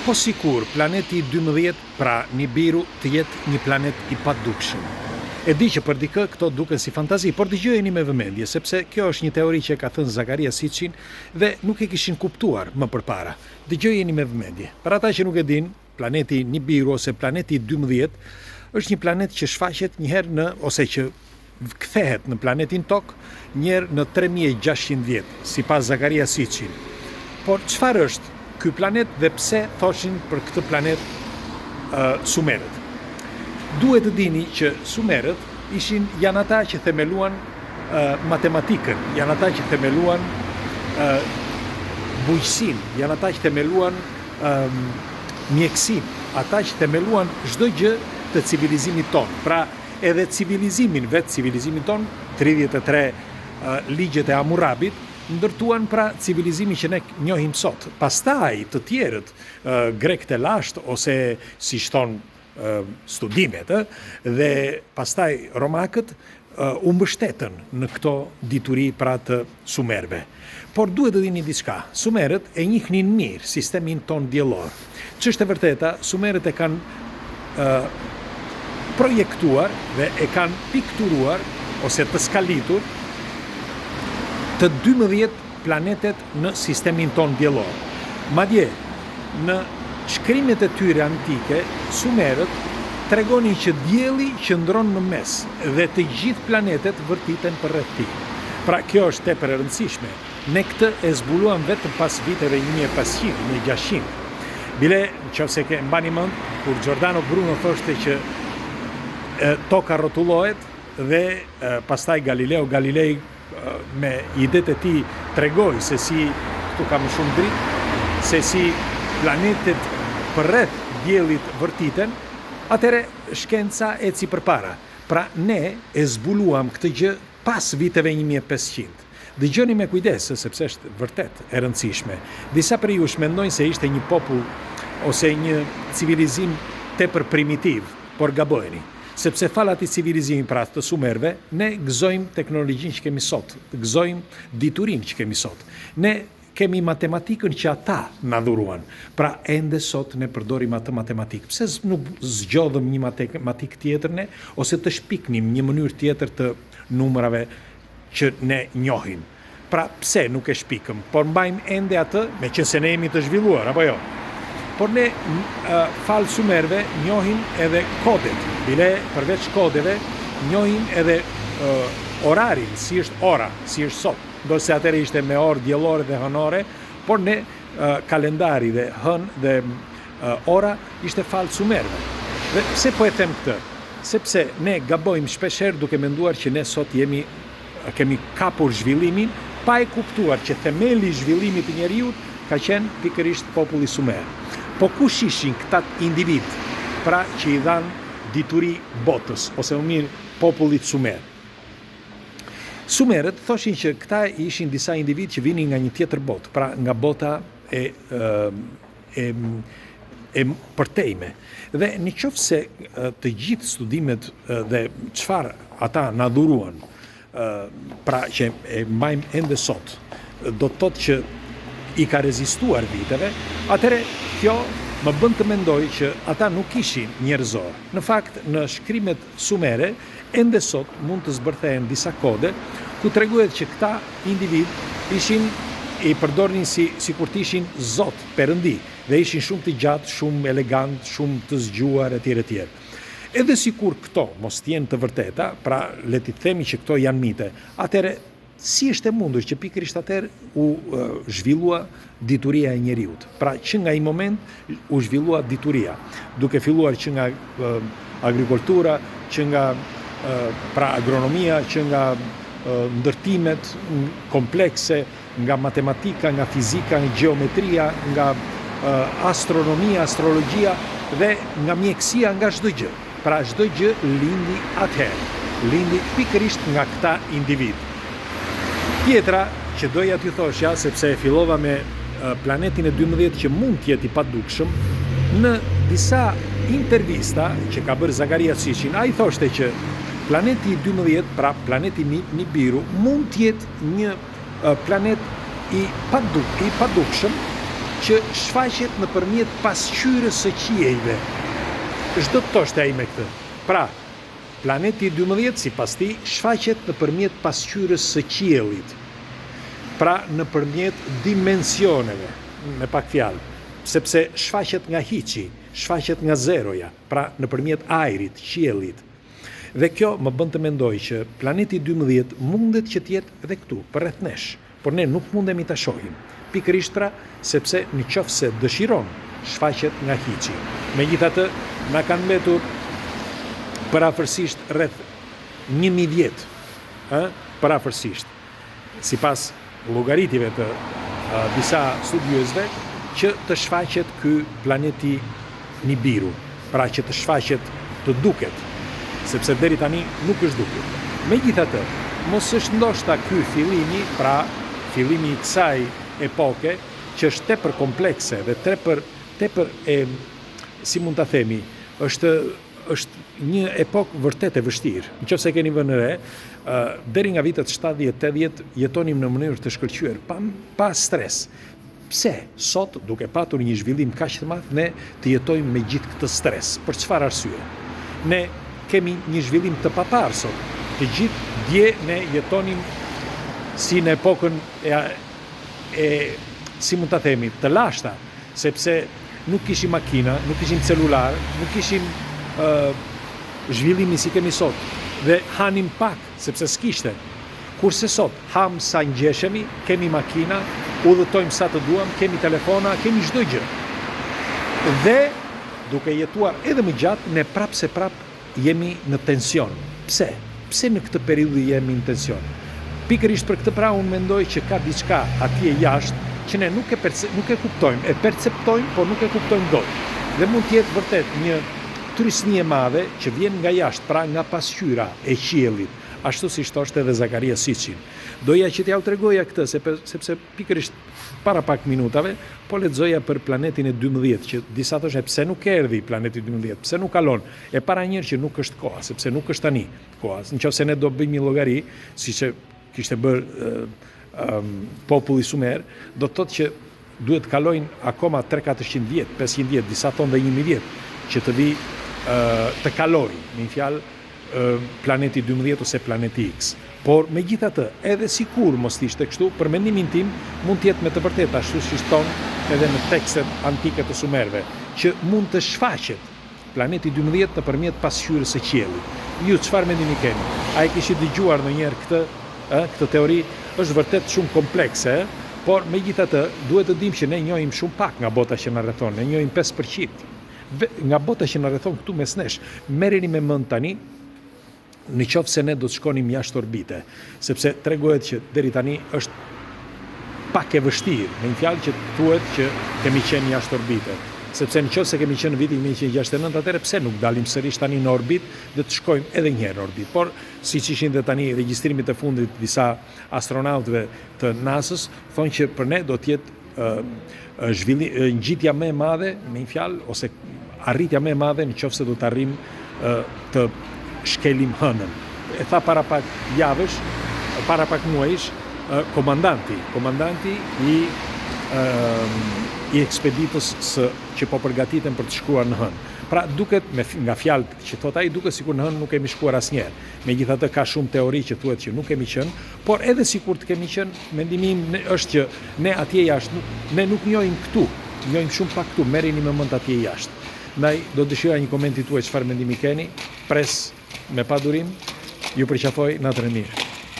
Po sikur planeti 12, pra Nibiru, të jetë një planet i padukshëm. E di që për dikë këto duken si fantazi, por dëgjojeni me vëmendje, sepse kjo është një teori që ka thënë Zakaria Sitchin dhe nuk e kishin kuptuar më përpara. Dëgjojeni me vëmendje. Për ata që nuk e din, planeti Nibiru ose planeti 12 është një planet që shfaqet njëherë ose që kthehet në planetin Tokë njëherë në 3600 vjet, sipas Zakaria Sitchin. Por çfarë është ky planet dhe pse thoshin për këtë planet Sumerët? Duhet të dini që Sumerët janë ata që themeluan matematikën, janë ata që themeluan bujqësinë, janë ata që themeluan mjekësinë, ata që themeluan çdo gjë të civilizimit ton. Pra edhe vetë civilizimin ton, 33 ligjet e Hammurabit ndërtuan pra civilizimin që ne njohim sot. Pastaj të tjerët, grekët e lashtë ose si thon studimet, dhe pastaj romakët u mbështetën në këto dituri pra të Sumerëve. Por duhet të dini diçka. Sumerët e njihnin mirë sistemin ton diellor. Ç'është e vërteta, Sumerët e kanë projektuar dhe e kanë pikturuar ose të skalitur të 12 planetet në sistemin ton diellor. Madje, në shkrimet e tyre antike, Sumerët tregonin që dielli qëndron në mes dhe të gjithë planetet vërtiten përreth tij. Pra kjo është tepër e rëndësishme. Ne këtë e zbuluam vetëm pas viteve 1500, 1600. Bile, nëse ke mbani mend, kur Giordano Bruno thoshte që toka rrotullohet dhe pastaj Galileo Galilei me idet e tij tregoi se si këtu ka më shumë dritë, se si planetet përreth diellit vërtiten, atëre shkenca eci përpara. Pra ne e zbuluam këtë gjë pas viteve 1500. Dëgjoni me kujdes, sepse është vërtet e rëndësishme. Disa prej jush mendojnë se ishte një popull ose një civilizim tepër primitiv, por gabojeni. Sepse falat i civilizimit pra të Sumerëve, ne gëzojmë teknologjinë që kemi sot, gëzojmë diturinë që kemi sot. Ne kemi matematikën që ata na dhuruan. Pra ende sot ne përdorim atë matematikë. Pse nuk zgjodhëm një matematik tjetër ne, ose të shpiknim një mënyrë tjetër të numrave që ne njohim? Pra pse nuk e shpikëm, por mbajmë ende atë, me që se ne jemi të zhvilluar, apo jo? Por ne falë Sumerëve njohim edhe kodet. Bile përveç kodeve njohim edhe orarin, si është ora, si është sot. Do se atëre ishte me orë diellore dhe hënore, por ne kalendari dhe hën dhe ora ishte falë Sumerëve. Dhe pse po e them këtë? Sepse ne gabojmë shpeshherë duke menduar që ne sot kemi kapur zhvillimin, pa e kuptuar që themeli i zhvillimit të njerëzit ka qenë pikërisht populli Sumer. Po kush ishin këta individ, pra që i dhanë dituri botës, ose më mirë popullit Sumer? Sumerët thoshin që këta ishin disa individ që vinin nga një tjetër botë, pra nga bota e përtejme. Dhe në qoftë se të gjithë studimet dhe çfarë ata na dhuruan, pra që e mbajmë ende sot, do të thotë që i ka rezistuar viteve, atëre kjo më bën të mendoj që ata nuk ishin njerëzor. Në fakt, në shkrimet sumere, ende sot mund të zbërthehen disa kode ku treguhet që këta individ i përdornin si kur të ishin zot, perëndi, dhe ishin shumë të gjatë, shumë elegant, shumë të zgjuar etj etj. Edhe sikur këto mos jenë të vërteta, pra le të themi që këto janë mite, atëre si është e mundur që pikërisht atëherë u zhvillua dituria e njeriut. Pra që nga i moment u zhvillua dituria, duke filluar që nga agrikultura, që nga pra agronomia, që nga ndërtimet komplekse, nga matematika, nga fizika, nga geometria, nga astronomia, astrologjia dhe nga mjekësia, nga çdo gjë. Pra çdo gjë lindi atëherë, lindi pikërisht nga këta individ. Tjetra që doja t'ju thoshja, sepse e fillova me planetin e 12 që mund t'jeti padukshëm, në disa intervista që ka bërë Zakaria Sitchin, ai thoshte që planeti 12, pra planeti Nibiru, mund t'jetë një planet i padukshëm që shfaqet nëpërmjet pasqyrës së qiejve. Çdo të thoshte ai me këtë. Pra, planeti 12 sipas tij shfaqet nëpërmjet pasqyrës së qiellit. Pra nëpërmjet dimensioneve, me pak fjalë, sepse shfaqet nga hiçi, shfaqet nga zeroja, pra nëpërmjet ajrit, qiellit. Dhe kjo më bën të mendoj që planeti 12 mundet që të jetë edhe këtu, përreth nesh, por ne nuk mundemi ta shohim. Pikërisht pra, sepse nëse dëshiron, shfaqet nga hiçi. Megjithatë, na kanë mbetur parafërsisht rreth 1000 vjet, parafërsisht, sipas llogaritjeve të disa studiosëve, që të shfaqet ky planeti Nibiru, pra që të shfaqet, të duket, sepse deri tani nuk është dukur. Megjithatë, mos është ndoshta ky fillimi, pra fillimi i kësaj epoke, që është tepër komplekse dhe tepër e, si mund ta themi, është një epokë vërtet e vështirë. Nëse keni vënë re, deri nga vitet 70-80 jetonim në mënyrë të shkëlqyer, pa stres. Pse sot, duke patur një zhvillim kaq të madh, ne të jetojmë me gjithë këtë stres? Për çfarë arsye? Ne kemi një zhvillim të papar sot. Të gjithë dje ne jetonim si në epokën si mund ta themi, të lashta, sepse nuk kishim makina, nuk kishim celular, nuk kishim zhvillimi si kemi sot, dhe hanim pak, sepse s'kishte. Kurse sot, ham sa ngjeshemi, kemi makina, udhëtojmë sa të duam, kemi telefona, kemi çdo gjë. Dhe duke jetuar edhe më gjatë, ne prap jemi në tension. Pse? Pse në këtë periudhë jemi në tension? Pikërisht për këtë pra unë mendoj që ka diçka atje jashtë që ne nuk e kuptojmë, e perceptojmë, por nuk e kuptojmë dot. Dhe mund të jetë vërtet një trysni e madhe që vjen nga jashtë, pra nga pasqyra e qiellit, ashtu siç thoshte edhe Zakaria Sitchin. Doja që t'ja u tregoja këtë, sepse pikërisht para pak minutave, po lexoja për planetin e 12, që disa thoshte pse nuk erdhi planeti 12, pse nuk kalon. E para njëherë që nuk është koha, sepse nuk është tani koha. Nëse ne do bëjmë një llogari, siç e kishte bërë populli sumer, do të thotë që duhet të kalojnë akoma 300-400 vjet, 500 vjet, disa thonë dhe 1000 vjet, që të vi të kalojë, me një fjalë, planeti 12 ose planeti X. Por megjithatë, edhe sikur mos ishte kështu, për mendimin tim mund të jetë me të vërtetë ashtu siç thonë edhe në tekstet antike të sumerëve, që mund të shfaqet planeti 12 nëpërmjet pasqyrës së qiellit. Ju çfarë mendimi keni? A e kishit dëgjuar ndonjëherë këtë teori? Është vërtet shumë komplekse, por megjithatë duhet të dimë që ne njohim shumë pak nga bota që na rrethon, ne njohim 5%. Nga bota që na rrethon këtu mes nesh. Merreni me mend tani, në qoftë se ne do të shkonim jashtë orbite, sepse tregohet që deri tani është pak e vështirë, me një fjalë që thuhet që kemi qenë jashtë orbite. Sepse në qoftë se kemi qenë në vitin 1969, atëherë pse nuk dalim sërish tani në orbit dhe të shkojmë edhe një herë në orbit. Por siç ishin dhe tani regjistrimit e fundit disa astronautëve të NASA-s, thonë që për ne do të jetë ngjitja më e madhe, me një fjalë, ose arritja më e madhe në qoftë se do të arrijmë të shkelim hënën. E tha para pak javësh, para pak muajsh, komandanti i ekspeditës që po përgatiten për të shkuar në hënë. Pra duket, nga fjalët që thot ai, duket sikur në hënë nuk kemi shkuar asnjëherë. Megjithatë ka shumë teori që thuhet që nuk kemi qenë, por edhe sikur të kemi qenë, mendimi im është që ne atje jashtë, ne nuk njohim këtu, njohim shumë pak këtu, merreni me mend atje jashtë. Ndaj do të dëshiroj një komenti tuaj çfarë mendimi keni, pres me padurim, ju përqafoj natën e mirë.